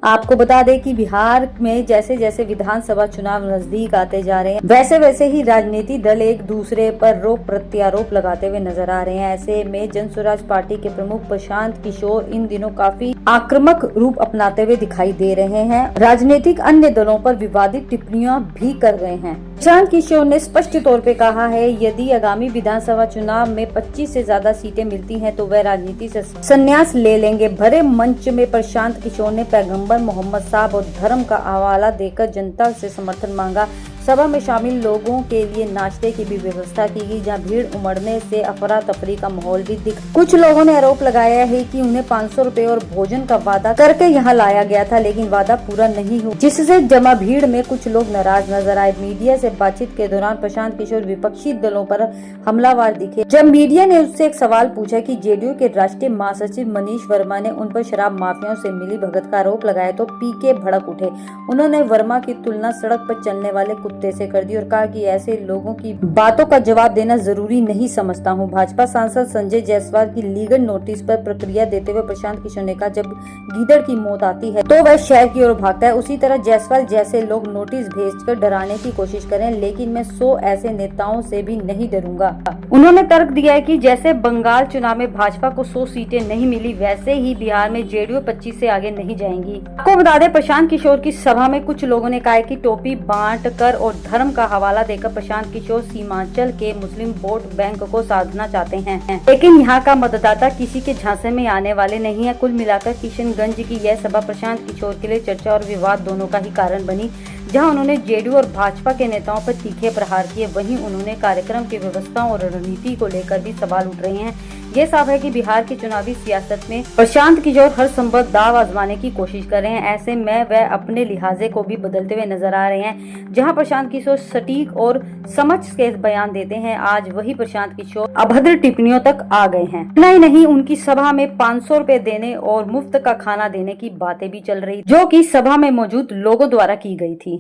आपको बता दें कि बिहार में जैसे जैसे विधानसभा चुनाव नजदीक आते जा रहे हैं वैसे वैसे ही राजनीति दल एक दूसरे पर रोप प्रत्यारोप लगाते हुए नजर आ रहे हैं। ऐसे में जन स्वराज पार्टी के प्रमुख प्रशांत किशोर इन दिनों काफी आक्रामक रूप अपनाते हुए दिखाई दे रहे हैं। राजनीतिक अन्य दलों पर विवादित टिप्पणियां भी कर रहे हैं। प्रशांत किशोर ने स्पष्ट तौर पे कहा है, यदि आगामी विधानसभा चुनाव में 25 से ज्यादा सीटें मिलती हैं तो वह राजनीति से संन्यास ले लेंगे। भरे मंच में प्रशांत किशोर ने पैगंबर मोहम्मद साहब और धर्म का हवाला देकर जनता से समर्थन मांगा। सभा में शामिल लोगों के लिए नाश्ते की भी व्यवस्था की गई, जहां भीड़ उमड़ने से अफरा तफरी का माहौल भी दिखा। कुछ लोगों ने आरोप लगाया है कि उन्हें 500 रुपए और भोजन का वादा करके यहां लाया गया था, लेकिन वादा पूरा नहीं हुआ, जिससे जमा भीड़ में कुछ लोग नाराज नजर आए। मीडिया से बातचीत के दौरान प्रशांत किशोर विपक्षी दलों पर हमलावर दिखे। जब मीडिया ने उससे एक सवाल पूछा कि जेडीयू के राष्ट्रीय महासचिव मनीष वर्मा ने उन पर शराब माफियाओं से मिली भगत का आरोप लगाया तो पीके भड़क उठे। उन्होंने वर्मा की तुलना सड़क पर चलने वाले कुत्ते से कर दी और कहा कि ऐसे लोगों की बातों का जवाब देना जरूरी नहीं समझता हूं। भाजपा सांसद संजय जायसवाल की लीगल नोटिस पर प्रतिक्रिया देते हुए प्रशांत किशोर ने कहा, जब गीदड़ की मौत आती है तो वह शहर की ओर भागता है, उसी तरह जायसवाल जैसे लोग नोटिस भेजकर डराने की कोशिश करें, लेकिन मैं 100 ऐसे नेताओं से भी नहीं डरूंगा। उन्होंने तर्क दिया है कि जैसे बंगाल चुनाव में भाजपा को 100 सीटें नहीं मिली, वैसे ही बिहार में जेडीयू 25 से आगे नहीं जाएंगी। आपको बता दें, प्रशांत किशोर की सभा में कुछ लोगों ने कहा कि टोपी बांट कर और धर्म का हवाला देकर प्रशांत किशोर सीमांचल के मुस्लिम वोट बैंक को साधना चाहते हैं, लेकिन यहाँ का मतदाता किसी के झांसे में आने वाले नहीं है। कुल मिलाकर किशनगंज की यह सभा प्रशांत किशोर के लिए चर्चा और विवाद दोनों का ही कारण बनी। जहां उन्होंने जेडीयू और भाजपा के नेताओं पर तीखे प्रहार किए, वहीं उन्होंने कार्यक्रम की व्यवस्था और रणनीति को लेकर भी सवाल उठ रहे हैं। ये साफ है कि बिहार की चुनावी सियासत में प्रशांत किशोर हर संभव दाव आजमाने की कोशिश कर रहे हैं। ऐसे में वह अपने लिहाजे को भी बदलते हुए नजर आ रहे हैं। जहां प्रशांत किशोर सटीक और समझ के बयान देते हैं, आज वही प्रशांत किशोर अभद्र टिप्पणियों तक आ गए हैं। इतना ही नहीं, उनकी सभा में 500 रुपए देने और मुफ्त का खाना देने की बातें भी चल रही, जो कि सभा में मौजूद लोगों द्वारा की गई थी।